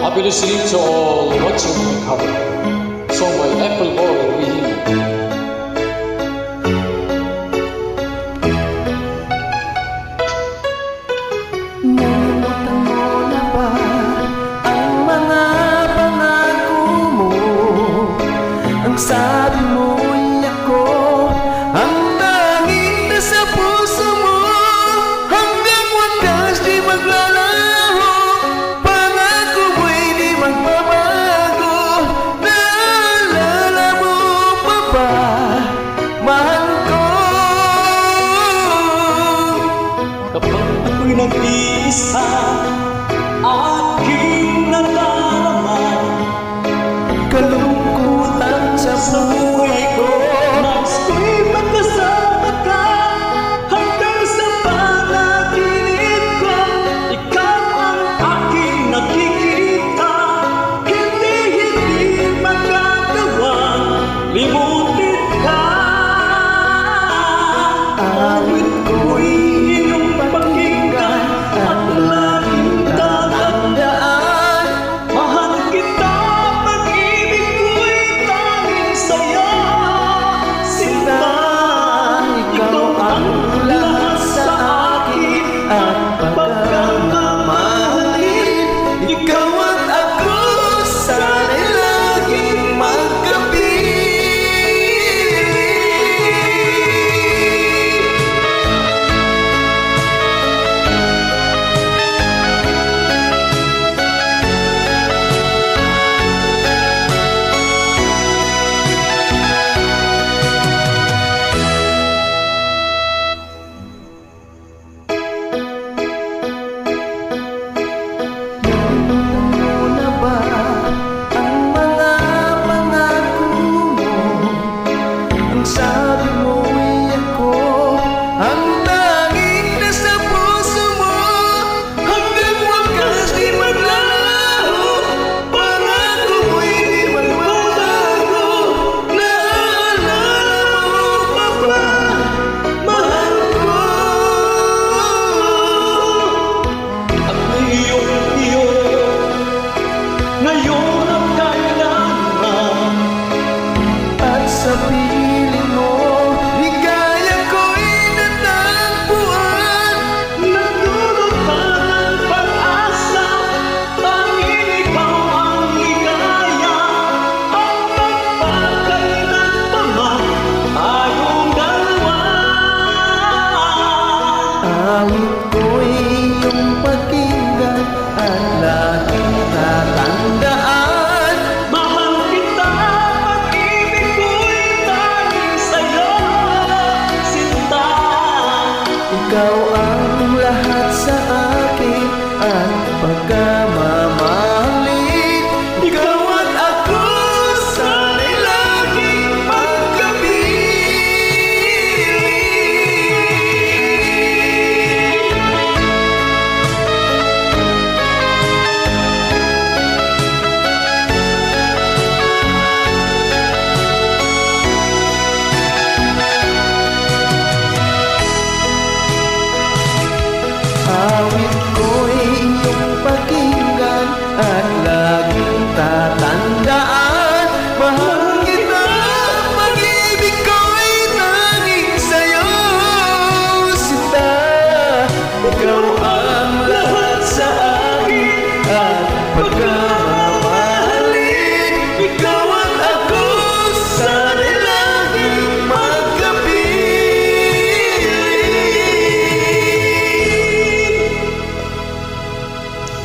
Happy listening to all watching my cover. So my Apple boy Wihim. Nalimutan mo na ba ang mga pangako mo? Ang sabi mo'y ako ang nanging nasa puso mo. Hanggang wakas di maglalaho, pangako mo'y di magbabago. Naalala mo pa ba, mahal ko? Kapag ako'y nag-iisa